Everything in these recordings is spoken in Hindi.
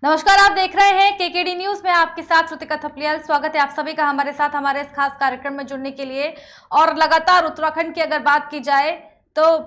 नमस्कार, आप देख रहे हैं केकेडी न्यूज में आपके साथ श्रुतिका थपलियाल। स्वागत है आप सभी का हमारे साथ हमारे इस खास कार्यक्रम में जुड़ने के लिए। और लगातार उत्तराखंड की अगर बात की जाए तो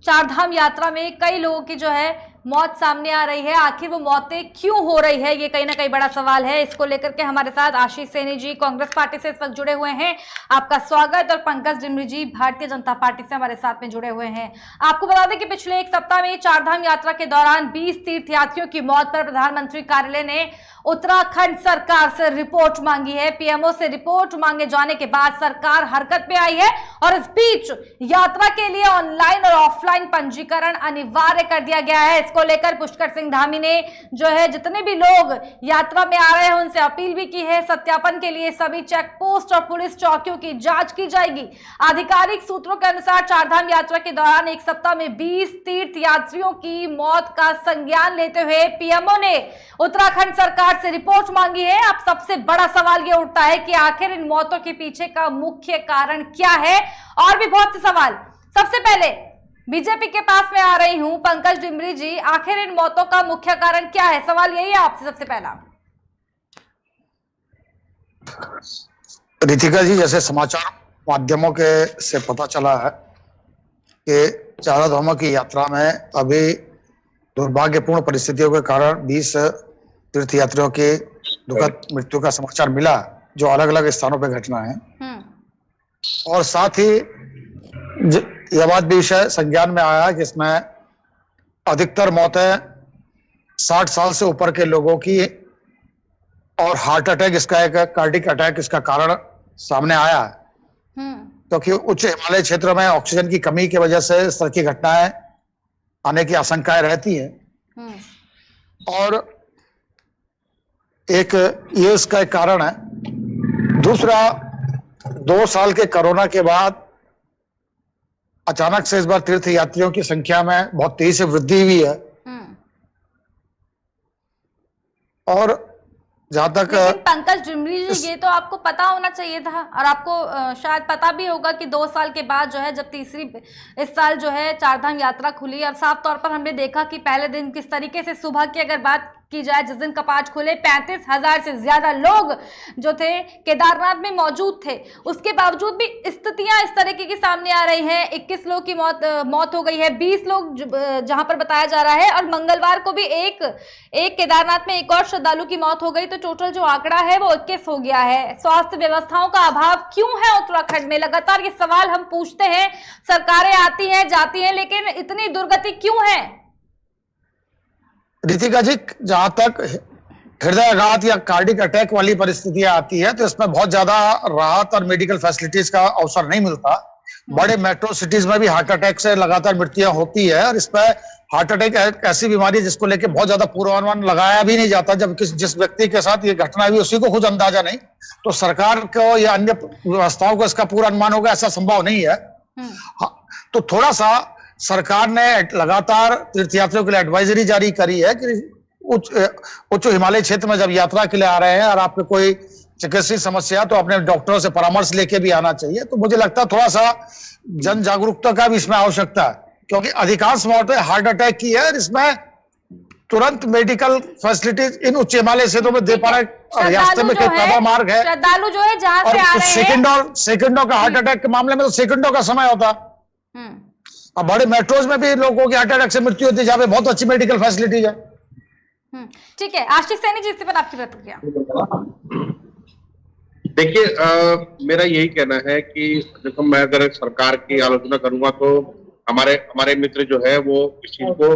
चारधाम यात्रा में कई लोगों की जो है मौत सामने आ रही है। आखिर वो मौतें क्यों हो रही है, ये कहीं ना कहीं बड़ा सवाल है। इसको लेकर के हमारे साथ आशीष सैनी जी कांग्रेस पार्टी से इस वक्त जुड़े हुए हैं, आपका स्वागत। और पंकज डिमरी जी भारतीय जनता पार्टी से हमारे साथ में जुड़े हुए हैं। आपको बता दें कि पिछले एक सप्ताह में चारधाम यात्रा के दौरान 20 तीर्थयात्रियों की मौत पर प्रधानमंत्री कार्यालय ने उत्तराखंड सरकार से रिपोर्ट मांगी है। पीएमओ से रिपोर्ट मांगे जाने के बाद सरकार हरकत में आई है और इस बीच यात्रा के लिए ऑनलाइन और ऑफलाइन पंजीकरण अनिवार्य कर दिया गया है। इसको लेकर पुष्कर सिंह धामी ने जो है जितने भी लोग यात्रा में आ रहे हैं उनसे अपील भी की है। सत्यापन के लिए सभी चेक पोस्ट और पुलिस चौकियों की जांच की जाएगी। आधिकारिक सूत्रों के अनुसार चारधाम यात्रा के दौरान एक सप्ताह में 20 तीर्थ यात्रियों की मौत का संज्ञान लेते हुए पीएमओ ने उत्तराखंड सरकार से रिपोर्ट मांगी है। अब सबसे बड़ा सवाल यह उठता है कि आखिर इन मौतों के पीछे का मुख्य कारण क्या है, और भी बहुत से सवाल। सबसे पहले बीजेपी के पास में आ रही हूं, पंकज डिमरी जी, आखिर इन मौतों का मुख्य कारण क्या है? सवाल यही है आपसे सबसे पहला। रितिका जी, जैसे समाचार माध्यमों के से पता चला है कि चारधाम की यात्रा में अभी दुर्भाग्यपूर्ण परिस्थितियों के कारण 20 तीर्थयात्रियों की दुखद मृत्यु का समाचार मिला, जो अलग अलग स्थानों पर घटना है। और साथ ही यह बात भी संज्ञान में आया कि इसमें अधिकतर मौतें 60 साल से ऊपर के लोगों की और हार्ट अटैक, इसका एक कार्डिक अटैक इसका कारण सामने आया है। क्योंकि उच्च हिमालय क्षेत्र में ऑक्सीजन की कमी की वजह से इस तरह की घटनाएं आने की आशंकाएं रहती हैं। और एक ये इसका एक कारण है। दूसरा, 2 साल के कोरोना के बाद अचानक से इस बार तीर्थ यात्रियों की संख्या में बहुत तेजी से वृद्धि हुई है। और जहां तक पंकज डिमरी जी, ये तो आपको पता होना चाहिए था, और आपको शायद पता भी होगा कि 2 साल के बाद जो है जब तीसरी इस साल जो है चारधाम यात्रा खुली, और साफ तौर पर हमने देखा कि पहले दिन किस तरीके से सुबह की अगर बात की जाए, जिस दिन कपाट खुले 35,000 से ज्यादा लोग जो थे केदारनाथ में मौजूद थे। उसके बावजूद भी स्थितियां इस तरीके की सामने आ रही हैं। 21 लोग की मौत हो गई है, 20 लोग जहां पर बताया जा रहा है, और मंगलवार को भी एक केदारनाथ में एक और श्रद्धालु की मौत हो गई। तो टोटल जो आंकड़ा है वो 21 हो गया है। स्वास्थ्य व्यवस्थाओं का अभाव क्यों है उत्तराखंड में? लगातार ये सवाल हम पूछते हैं। सरकारें आती हैं जाती हैं, लेकिन इतनी दुर्गति क्यों है? रितिका जी, जहां तक हृदयाघात या कार्डिक अटैक वाली परिस्थितियां आती है तो इसमें बहुत ज्यादा राहत और मेडिकल फैसिलिटीज का अवसर नहीं मिलता। बड़े मेट्रो सिटीज में भी हार्ट अटैक से लगातार मृत्युएं होती है, और इसमें हार्ट अटैक एक ऐसी बीमारी है जिसको लेकर बहुत ज्यादा पूर्वानुमान लगाया भी नहीं जाता। जब जिस व्यक्ति के साथ ये घटना हुई उसी को खुद अंदाजा नहीं, तो सरकार को या अन्य व्यवस्थाओं को इसका पूरा अनुमान होगा, ऐसा संभव नहीं है। तो थोड़ा सा सरकार ने लगातार तीर्थयात्रियों के लिए एडवाइजरी जारी करी है कि उच्च हिमालय क्षेत्र में जब यात्रा के लिए आ रहे हैं और आपको कोई चिकित्सीय समस्या तो अपने डॉक्टरों से परामर्श लेके भी आना चाहिए। तो मुझे लगता है थोड़ा सा जन जागरूकता का भी इसमें आवश्यकता है, क्योंकि अधिकांश मौतें हार्ट अटैक की है। इसमें तुरंत मेडिकल फैसिलिटीज इन उच्च हिमालय क्षेत्रों में दे पा रहे, रास्ते में कई मार्ग है, श्रद्धालु जो है जहां से आ रहे हैं, सेकंडों का हार्ट अटैक के मामले में तो सेकंडों का समय होता। अब बड़े मेट्रोज में भी लोगों की हार्ट अटैक से मृत्यु होती है, जहां पे बहुत अच्छी मेडिकल फैसिलिटीज है। ठीक है, आशीष सैनी जी, इस पर आपकी प्रतिक्रिया। देखिए, मेरा यही कहना है कि देखो, मैं अगर सरकार की आलोचना करूंगा तो हमारे मित्र जो है वो इस चीज को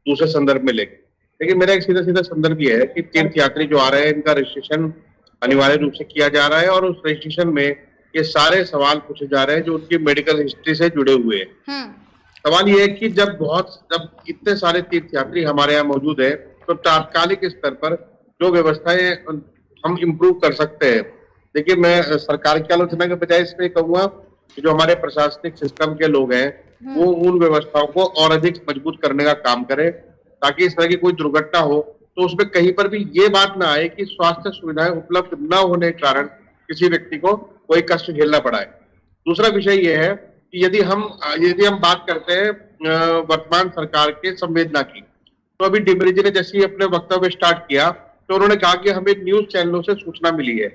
दूसरे संदर्भ में लेंगे। लेकिन मेरा एक सीधा सीधा संदर्भ ये है कि तीर्थ यात्री जो आ रहे हैं इनका रजिस्ट्रेशन अनिवार्य रूप से किया जा रहा है, और उस रजिस्ट्रेशन में ये सारे सवाल पूछे जा रहे हैं जो उनकी मेडिकल हिस्ट्री से जुड़े हुए हैं। सवाल ये है कि जब इतने सारे तीर्थयात्री हमारे यहाँ मौजूद है तो तात्कालिक स्तर पर जो व्यवस्थाएं हम इम्प्रूव कर सकते हैं। देखिए, मैं सरकार की आलोचना के बजाय इसमें कहूंगा कि जो हमारे प्रशासनिक सिस्टम के लोग हैं वो उन व्यवस्थाओं को और अधिक मजबूत करने का काम करें, ताकि इस तरह की कोई दुर्घटना हो तो उसमें कहीं पर भी ये बात ना आए कि स्वास्थ्य सुविधाएं उपलब्ध न होने के कारण किसी व्यक्ति को कोई कष्ट झेलना पड़ा है। दूसरा विषय यह है कि यदि हम बात करते हैं वर्तमान सरकार के संवेदना की, तो अभी डिमरी जी ने जैसे ही अपने वक्तव्य स्टार्ट किया तो उन्होंने कहा कि हमें न्यूज चैनलों से सूचना मिली है,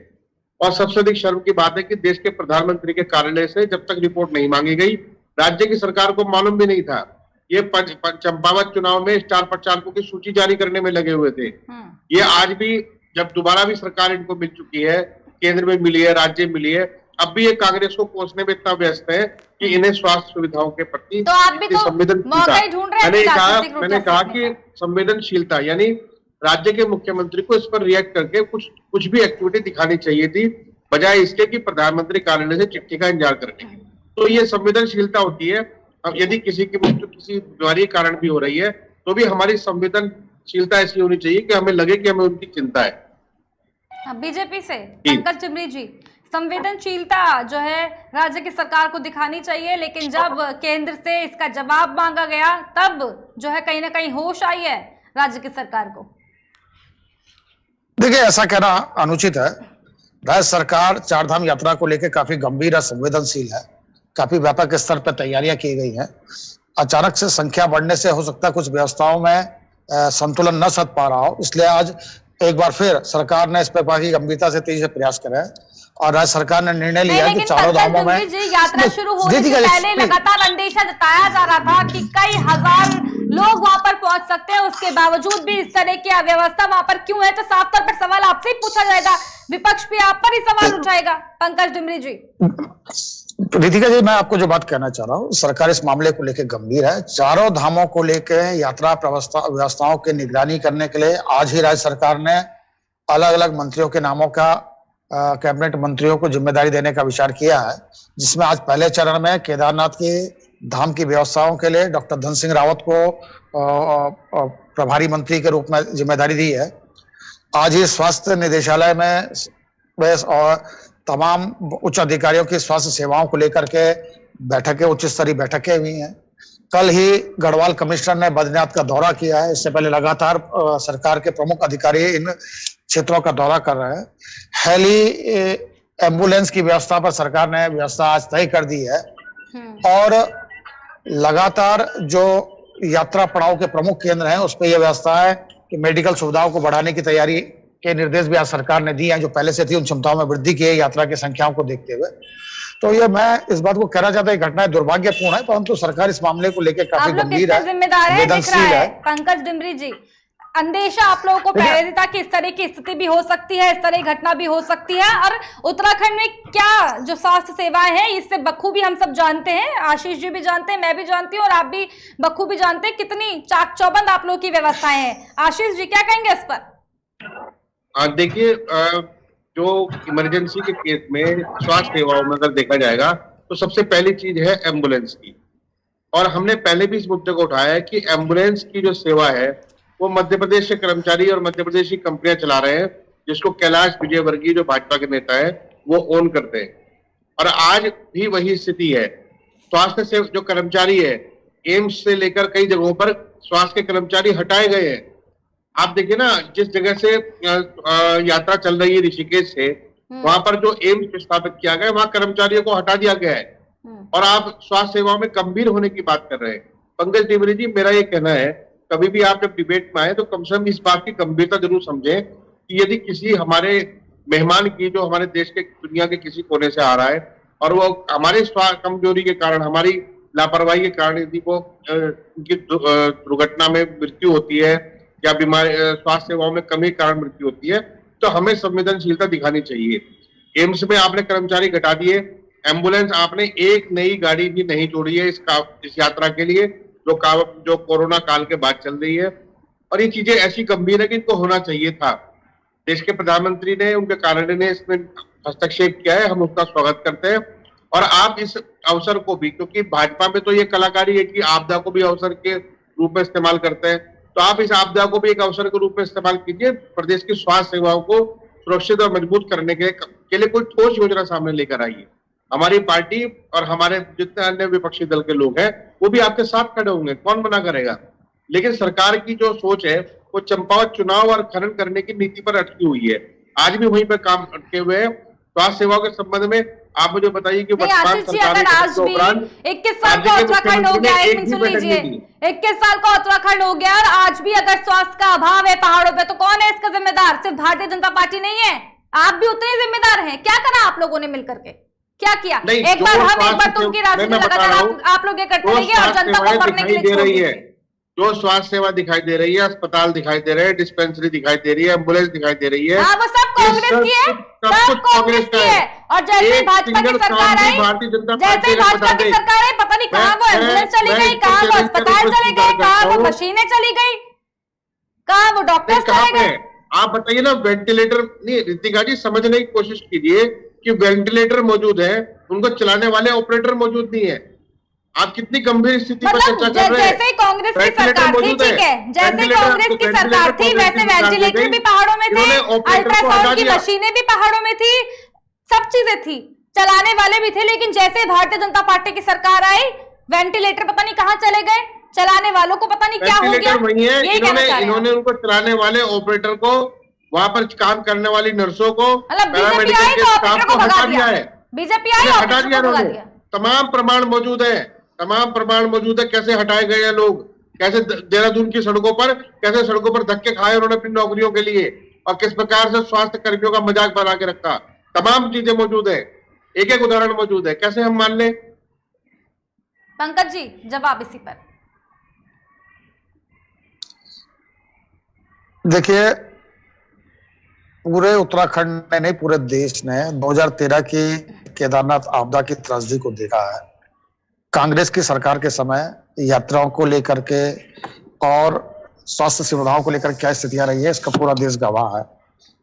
और सबसे अधिक शर्म की बात है कि देश के प्रधानमंत्री के कार्यालय से जब तक रिपोर्ट नहीं मांगी गई, राज्य की सरकार को मालूम भी नहीं था। ये चंपावत चुनाव में स्टार प्रचारकों की सूची जारी करने में लगे हुए थे। ये आज भी जब दोबारा भी सरकार इनको मिल चुकी है, केंद्र में मिली है, राज्य में मिली है, अब भी ये कांग्रेस को कोसने में इतना व्यस्त है कि इन्हें स्वास्थ्य सुविधाओं के प्रति तो आप भी तो मौका ही ढूंढ रहे हैं। मैंने कहा कि संवेदनशीलता, यानी राज्य के मुख्यमंत्री को इस पर रिएक्ट करके कुछ भी एक्टिविटी दिखानी चाहिए थी, बजाय इसके कि प्रधानमंत्री कार्यालय से चिट्ठी का इंतजार करने की। तो ये संवेदनशीलता होती है। अब यदि किसी की मृत्यु किसी बीमारी के कारण भी हो रही है तो भी हमारी संवेदनशीलता ऐसी होनी चाहिए कि हमें लगे कि हमें उनकी चिंता है। बीजेपी से पंकज डिमरी जी, संवेदनशीलता जो है राज्य की सरकार को दिखानी चाहिए, लेकिन जब केंद्र से इसका जवाब मांगा गया तब जो है कहीं ना कहीं होश आई है राज्य की सरकार को। देखिए, ऐसा कहना अनुचित है। राज्य सरकार चारधाम यात्रा को लेकर काफी गंभीर और संवेदनशील है। काफी व्यापक स्तर पर तैयारियां की गई हैं। अचानक से संख्या बढ़ने से हो सकता है कुछ व्यवस्थाओं में संतुलन न सध पा रहा हो, इसलिए आज एक बार फिर सरकार ने इस पर काफी गंभीरता से तेजी से प्रयास करा है और राज्य सरकार ने निर्णय लिया कि चारों धामों में यात्रा शुरू होने से पहले लगातार अंदेशा जताया जा रहा था कि कई हजार लोग वहां पर पहुंच सकते हैं, उसके बावजूद भी इस तरह की अव्यवस्था वहां पर क्यों है? तो साफ तौर पर सवाल आपसे ही पूछा जाएगा, विपक्ष भी आप पर ही सवाल उठाएगा। पंकज डिमरी जी। रितिका जी, मैं आपको जो बात कहना चाह रहा हूँ, सरकार इस मामले को लेकर गंभीर है। चारों धामों को लेकर यात्रा व्यवस्थाओं की निगरानी करने के लिए आज ही राज्य सरकार ने अलग अलग मंत्रियों के नामों का कैबिनेट मंत्रियों को जिम्मेदारी देने का विचार किया है, जिसमें आज पहले चरण में केदारनाथ की धाम की व्यवस्थाओं के लिए डॉक्टर धन सिंह रावत को प्रभारी मंत्री के रूप में जिम्मेदारी दी है। आज ही स्वास्थ्य निदेशालय में और तमाम उच्च अधिकारियों की स्वास्थ्य सेवाओं को लेकर के उच्च स्तरीय बैठकें हुई हैं। कल ही गढ़वाल कमिश्नर ने बद्रीनाथ का दौरा किया है। इससे पहले लगातार सरकार के प्रमुख अधिकारी इन क्षेत्रों का दौरा कर रहे हैं। हेली एम्बुलेंस की व्यवस्था पर सरकार ने व्यवस्था आज तय कर दी है और लगातार जो यात्रा पड़ाव के प्रमुख केंद्र हैं उस पर यह व्यवस्था है कि मेडिकल सुविधाओं को बढ़ाने की तैयारी के निर्देश भी आज सरकार ने दिए हैं, जो पहले से थी उन क्षमताओं में वृद्धि की है यात्रा की संख्याओं को देखते हुए। तो ये मैं इस बात को कहना चाहता हूं, घटना दुर्भाग्यपूर्ण है, परंतु सरकार इस मामले को लेकर काफी गंभीर है, संवेदनशील है। पंकज डिमरी जी, अंदेशा आप लोगों को पहले से था कि इस तरह की स्थिति भी हो सकती है, इस तरह की घटना भी हो सकती है, और उत्तराखंड में क्या जो स्वास्थ्य सेवाएं हैं इससे बखूबी हम सब जानते हैं, आशीष जी भी जानते हैं, मैं भी जानती हूँ और आप भी बखूबी जानते हैं कितनी चाक चौबंद आप लोगों की व्यवस्थाएं हैं। आशीष जी क्या कहेंगे इस पर? देखिए, जो इमरजेंसी के केस में स्वास्थ्य सेवाओं में अगर देखा जाएगा तो सबसे पहली चीज है एम्बुलेंस की, और हमने पहले भी इस मुद्दे को उठाया है कि एम्बुलेंस की जो सेवा है वो मध्य प्रदेश के कर्मचारी और मध्य प्रदेश की कंपनियां चला रहे हैं, जिसको कैलाश विजयवर्गीय जो भाजपा के नेता है वो ओन करते हैं। और आज भी वही स्थिति है। स्वास्थ्य से जो कर्मचारी है, एम्स से लेकर कई जगहों पर स्वास्थ्य के कर्मचारी हटाए गए हैं। आप देखिए ना, जिस जगह से यात्रा चल रही है ऋषिकेश से, वहां पर जो एम्स स्थापित किया गया वहां कर्मचारियों को हटा दिया गया है और आप स्वास्थ्य सेवाओं में गंभीर होने की बात कर रहे हैं। पंकज डिमरी जी, मेरा ये कहना है, कभी भी आप जब डिबेट में आए तो कम से कम इस बात की गंभीरता जरूर समझें कि यदि किसी हमारे मेहमान की, जो हमारे देश के दुनिया के किसी कोने से आ रहा है और वो हमारे कमजोरी के कारण, हमारी लापरवाही के कारण यदि वो उनकी दुर्घटना में मृत्यु होती है या बीमारी स्वास्थ्य सेवाओं में कमी के कारण मृत्यु होती है, तो हमें संवेदनशीलता दिखानी चाहिए। एम्स में आपने कर्मचारी घटा दिए, एम्बुलेंस आपने एक नई गाड़ी भी नहीं जोड़ी है इस यात्रा के लिए, जो कोरोना काल के बाद चल रही है। और ये चीजें ऐसी गंभीर है कि इनको होना चाहिए था। देश के प्रधानमंत्री ने, उनके कार्यालय ने इसमें हस्तक्षेप किया है, हम उसका स्वागत करते हैं। और आप इस अवसर को भी, क्योंकि भाजपा में तो ये कलाकारी है कि आपदा को भी अवसर के रूप में इस्तेमाल करते हैं, तो आप इस आपदा को भी एक अवसर के रूप में इस्तेमाल कीजिए। प्रदेश की स्वास्थ्य सेवाओं को सुरक्षित और मजबूत करने के लिए कोई ठोस योजना सामने लेकर आइए। हमारी पार्टी और हमारे जितने अन्य विपक्षी दल के लोग हैं वो भी आपके साथ खड़े होंगे, कौन मना करेगा। लेकिन सरकार की जो सोच है वो चंपावत चुनाव और खनन करने की नीति पर अटकी हुई है। आज भी वहीं पर काम अटके हुए हैं। स्वास्थ्य सेवाओं के संबंध में आप मुझे बताइए कि नहीं वर्तमान आशीष जी, सरकार अगर के आज भी उपरांत 21 साल राज्य का के उत्तराखंड हो मुख्यमंत्री गया, ने एक एक मिनट भी सुन बैठक लीजिए, नहीं दी। 21 साल का उत्तराखंड हो गया और आज भी अगर स्वास्थ्य का अभाव है पहाड़ों पे, तो कौन है इसका जिम्मेदार? सिर्फ भारतीय जनता पार्टी नहीं है, आप भी उतने ही जिम्मेदार हैं। क्या करा आप लोगों ने मिलकर के? क्या किया? नहीं, एक बार हम, एक बार तुम की मैं राजनीति बता लगातार रहा हूं, आप लोग ये करते जो रहिए और स्वास्थ्य जनता को सेवाएं मरने के दिखाई लिए दे छोड़ रही है, दीजिए। जो स्वास्थ्य सेवा दिखाई दे रही है, अस्पताल दिखाई दे रहे हैं, डिस्पेंसरी दिखाई दे रही है, एम्बुलेंस दिखाई दे रही है, हाँ, वो सब कांग्रेस की है, सब कांग्रेस की है। और जैसे ही भाजपा की सरकार आई, जैसे ही भाजपा की सरकार आई, पता नहीं कहाँ वो एम्बुलेंस चली गई, कहाँ वो अस्पताल चले गए, कहाँ वो मशीनें चली गई, कहाँ वो डॉक्टर्स चले गए। आप बताइए ना, वेंटिलेटर नहीं, रितिका जी समझने की कोशिश कीजिए कि वेंटिलेटर मौजूद है, उनको चलाने वाले ऑपरेटर मौजूद नहीं है। आप कितनी गंभीर स्थिति पर चर्चा कर रहे हैं। जैसे ही कांग्रेस की सरकार थी, ठीक है, जैसे कांग्रेस की सरकार थी वैसे वेंटिलेटर भी पहाड़ों में थे, अल्ट्रासाउंड की मशीनें भी पहाड़ों में थी, सब चीजें थी, चलाने वाले भी थे। लेकिन जैसे भारतीय जनता पार्टी की सरकार आई, वेंटिलेटर पता नहीं कहाँ चले गए, चलाने वालों को पता नहीं क्या हो गया। वही है, यही इन्होंने उनको चलाने वाले ऑपरेटर को, वहां पर काम करने वाली नर्सों को, बीजेपी आई तो ऑपरेटर को भगा दिया है, बीजेपी आई हटा ऑपरेटर को भगा दिया। तमाम प्रमाण मौजूद है, तमाम प्रमाण मौजूद है, कैसे हटाए गए हैं लोग, कैसे देहरादून की सड़कों पर, कैसे सड़कों पर धक्के खाए उन्होंने अपनी नौकरियों के लिए, और किस प्रकार से स्वास्थ्य कर्मियों का मजाक बना के रखा। तमाम चीजें मौजूद है, एक एक उदाहरण मौजूद है, कैसे हम मान लें? पंकज जी, जवाब इसी पर। देखिए, पूरे उत्तराखंड ने नहीं, पूरे देश ने 2013 की केदारनाथ आपदा की त्रासदी को देखा है। कांग्रेस की सरकार के समय यात्राओं को लेकर के और स्वास्थ्य सुविधाओं को लेकर क्या स्थितियां रही है, इसका पूरा देश गवाह है।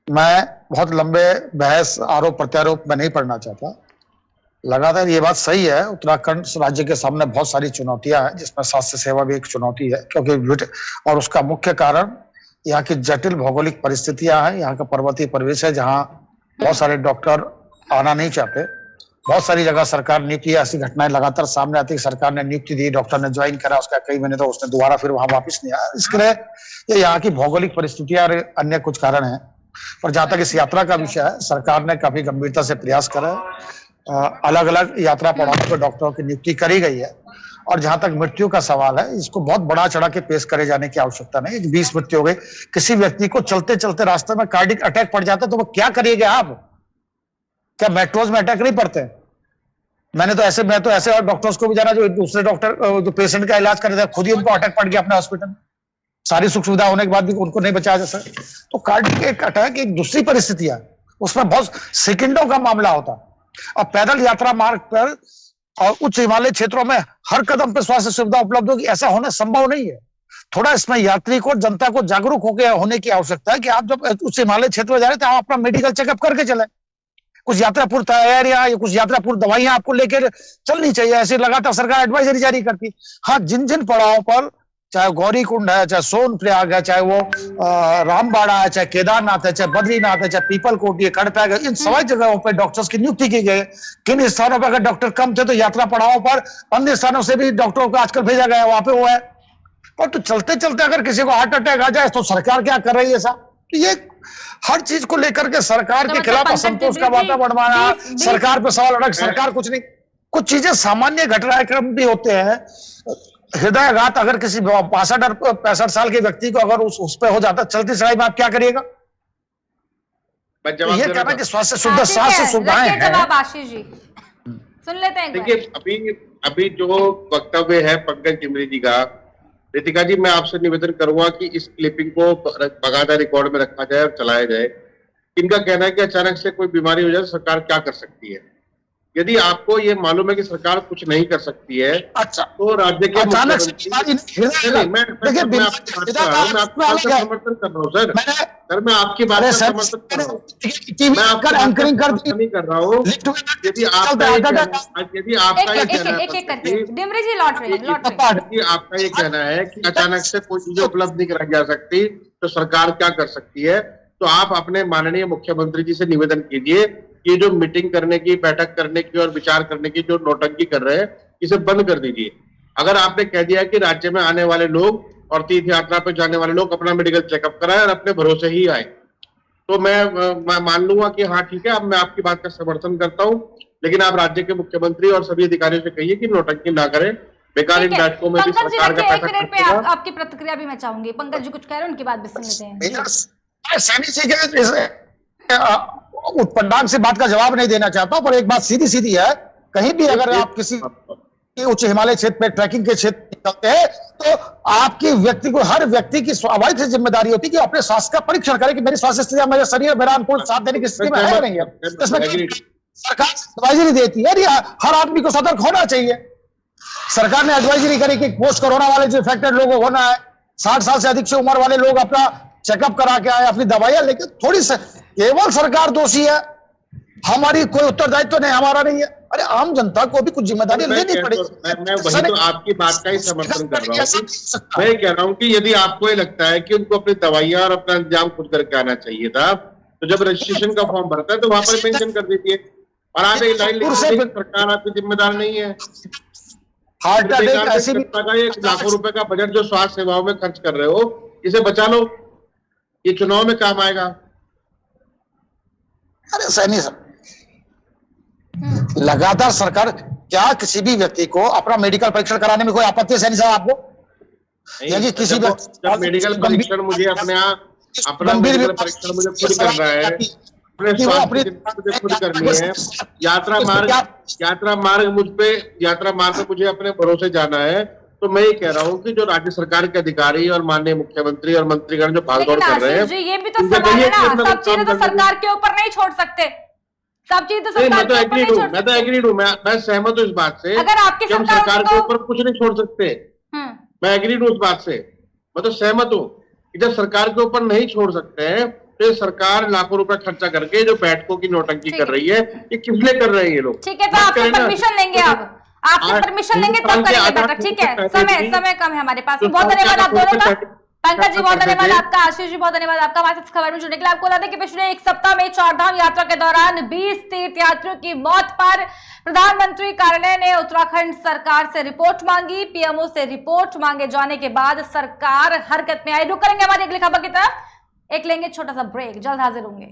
मैं बहुत लंबे बहस, आरोप प्रत्यारोप में नहीं पढ़ना चाहता। लगातार ये बात सही है, उत्तराखंड राज्य के सामने बहुत सारी चुनौतियां हैं, जिसमें स्वास्थ्य सेवा भी एक चुनौती है, क्योंकि और उसका मुख्य कारण यहाँ की जटिल भौगोलिक परिस्थितियां हैं। यहाँ का पर्वतीय परिवेश है, जहाँ बहुत सारे डॉक्टर आना नहीं चाहते। बहुत सारी जगह सरकार नियुक्ति, ऐसी घटनाएं लगातार सामने आती है, सरकार ने नियुक्ति दी, डॉक्टर ने ज्वाइन करा, उसका कई महीने तो उसने दोबारा फिर वहां वापस नहीं आया। इसके लिए ये यहाँ की भौगोलिक परिस्थितियां और अन्य कुछ कारण हैं। पर जहां तक इस यात्रा का विषय है, सरकार ने काफी गंभीरता से प्रयास करा है, अलग अलग यात्रा पड़ावों पर डॉक्टरों की नियुक्ति करी गई है। और जहां तक मृत्यु का सवाल है, इसको बहुत बड़ा चढ़ा के पेश करे जाने की आवश्यकता नहीं। 20 मृत्यु हो गई, किसी व्यक्ति को चलते चलते रास्ते में कार्डियक अटैक पड़ जाता तो वो क्या करिएगा आप? क्या मेट्रोज में अटैक नहीं पड़ते? मैं तो ऐसे और डॉक्टर्स को भी जाना जो दूसरे डॉक्टर जो पेशेंट का इलाज कर रहे थे, खुद ही उनको अटैक पड़ गया अपने हॉस्पिटल में, सारी सुख सुविधा होने के बाद भी उनको नहीं बचाया जा सकता। तो कार्डियक अटैक एक दूसरी परिस्थिति है, उसमें बहुत सेकंडों का मामला होता। अब पैदल यात्रा मार्ग पर और उच्च हिमालय क्षेत्रों में हर कदम पर स्वास्थ्य सुविधा उपलब्ध होगी, ऐसा होना संभव नहीं है। थोड़ा इसमें यात्री को, जनता को जागरूक होने की आवश्यकता है कि आप जब उच्च हिमालय क्षेत्र में जा रहे थे, आप अपना मेडिकल चेकअप करके चले। कुछ यात्रा पूर्व तैयारियां या कुछ यात्रा पूर्व दवाइयां आपको लेकर चलनी चाहिए, ऐसे लगातार सरकार एडवाइजरी जारी करती। हाँ, जिन जिन पड़ावों पर, चाहे गौरी कुंड है, चाहे सोनप्रयाग है, चाहे वो रामबाड़ा है, चाहे केदारनाथ है, चाहे बद्रीनाथ है, चाहे पीपल कोटी है, कड़पैग है, इन सभी जगहों पर डॉक्टर्स की नियुक्ति की गई। किन स्थानों पर अगर डॉक्टर कम थे तो यात्रा पड़ावों पर अन्य स्थानों से भी डॉक्टरों को आजकल भेजा गया, वहां पे वो है। पर तो चलते चलते अगर किसी को हार्ट अटैक आ जाए तो सरकार क्या कर रही है साहब? ये हर चीज को लेकर के सरकार के खिलाफ असंतोष का वातावरण बनाना, सरकार पे सवाल उठा, सरकार कुछ नहीं। कुछ चीजें सामान्य घटनाक्रम भी होते हैं। हृदयाघात अगर किसी 65 साल के व्यक्ति को अगर उस पे हो जाता चलती सड़ाई में, आप क्या करिएगा? ये कहना कि स्वास्थ्य सुविधाएं हैं। जवाब आशीष जी सुन लेते हैं। देखिए, अभी जो वक्तव्य है पंकज टिमरी जी का, रितिका जी, मैं आपसे निवेदन करूंगा कि इस क्लिपिंग को बाकायदा रिकॉर्ड में रखा जाए और चलाया जाए। इनका कहना है कि अचानक से कोई बीमारी हो जाए सरकार क्या कर सकती है। यदि आपको ये मालूम है कि सरकार कुछ नहीं कर सकती है, अच्छा, तो राज्य के अचानक से मैं समर्थन कर रहा हूँ सर, मैं आपकी बात का समर्थन कर रहा हूँ, मैं एंकरिंग नहीं कर रहा हूँ। यदि आपका ये कहना है कि अचानक से कोई चीजें उपलब्ध नहीं कराई जा सकती तो सरकार क्या कर सकती है, तो आप अपने माननीय मुख्यमंत्री जी से निवेदन कीजिए कि जो मीटिंग करने की, बैठक करने की और विचार करने की जो नौटंकी कर रहे हैं, इसे बंद कर दीजिए। अगर आपने कह दिया कि राज्य में आने वाले लोग और तीर्थ यात्रा पे जाने वाले लोग अपना मेडिकल चेकअप कराएं और अपने भरोसे ही आए, तो मैं मान लूंगा कि हाँ ठीक है, अब मैं आपकी बात का समर्थन करता हूँ। लेकिन आप राज्य के मुख्यमंत्री और सभी अधिकारियों से कहिए कि नौटंकी ना करें, बेकार इन ठीक है, बैठकों में भी पंकज जी सरकार का देखिए, एक पैसा मिनट खर्च पे होगा। आपकी प्रतिक्रिया भी मैं चाहूंगी। पंकज जी कुछ कह रहे हैं, उनकी बात भी सुन लेते हैं। मैं सैनी जी के उत्पन्नाक से बात का जवाब नहीं देना चाहता हूं, पर एक बात सीधी सीधी है, कहीं भी अगर आप किसी उच्च हिमालय क्षेत्र में ट्रैकिंग के क्षेत्र में निकलते हैं तो आपकी व्यक्ति को, हर व्यक्ति की स्वाभाविक से जिम्मेदारी होती है कि अपने स्वास्थ्य का परीक्षण करे कि मेरी स्वास्थ्य स्थिति, मेरा शरीर मेरा अनुकूल साथ देने की स्थिति में है या नहीं है। इसमें सरकार एडवाइजरी देती है, हर आदमी को सतर्क होना चाहिए। सरकार ने एडवाइजरी करी कि पोस्ट कोरोना वाले जो इफेक्टेड लोग होना है, 60 साल से अधिक से उम्र वाले लोग अपना चेकअप करा के आए, अपनी दवाइयां लेके, थोड़ी केवल सरकार दोषी है, हमारी कोई उत्तरदायित्व नहीं, हमारा नहीं है। अरे आम जनता को भी कुछ जिम्मेदारी लेनी पड़ेगी। मैं वही तो आपकी बात का ही समर्थन कर रहा हूँ। मैं कह रहा हूँ कि यदि आपको ये लगता है कि उनको अपनी दवाइयां और अपना इंतजाम खुद करके आना चाहिए था, तो जब रजिस्ट्रेशन का फॉर्म भरता है तो वहां पर मेंशन कर दीजिए, और आप एक लाइन लिख दीजिए, सरकार आपकी जिम्मेदार नहीं है। हार्ट अटैक ऐसी भी लाखों रुपए का बजट जो स्वास्थ्य सेवाओं में खर्च कर रहे हो, इसे बचा लो, ये चुनाव में काम आएगा। अरे सैनी साहब, लगातार सरकार, क्या किसी भी व्यक्ति को अपना मेडिकल परीक्षण कराने में कोई आपत्ति है सैनी साहब आपको? नहीं, किसी जब मेडिकल परीक्षण मुझे अपना मेडिकल परीक्षण मुझे खुद करना है, अपने स्वास्थ्य की मुझे खुद करनी है, यात्रा मार्ग पे मुझे अपने भरोसे जाना है, तो मैं ये कह रहा हूँ कि जो राज्य सरकार के अधिकारी और माननीय मुख्यमंत्री और मंत्रीगण जो भागदौड़ कर रहे हैं, ये भी तो सवाल है ना, सब चीजें तो सरकार के ऊपर नहीं छोड़ सकते, सब चीजें तो सरकार के ऊपर नहीं छोड़ सकते। मैं तो एग्रीड हूँ, मैं सहमत हूँ इस बात से। अगर आपकी हम सरकार के ऊपर कुछ नहीं छोड़ सकते, मैं एग्रीड हूँ इस बात से, मैं तो सहमत हूँ कि जब सरकार के ऊपर नहीं छोड़ सकते हैं तो सरकार लाखों रुपए खर्चा करके जो बैठकों की नौटंकी कर रही है, ये किस लिए कर रहे हैं ये लोग? ठीक है, तो आपसे परमिशन लेंगे, आपसे परमिशन लेंगे तब करेंगे बेटा। ठीक है, समय कम है हमारे पास। बहुत धन्यवाद आप दोनों का, पंकज जी बहुत धन्यवाद आपका, आशीष जी बहुत धन्यवाद आपका हमारे साथ खबर में जुड़ने के लिए। आपको बता दें कि पिछले एक सप्ताह में चारधाम यात्रा के दौरान 20 तीर्थ यात्रियों की मौत पर प्रधानमंत्री कार्यालय ने उत्तराखंड सरकार से रिपोर्ट मांगी। पीएमओ से रिपोर्ट मांगे जाने के बाद सरकार हरकत में आई। रुक करेंगे हमारी अगली खबर की तरफ, एक लेंगे छोटा सा ब्रेक, जल्द हाजिर होंगे।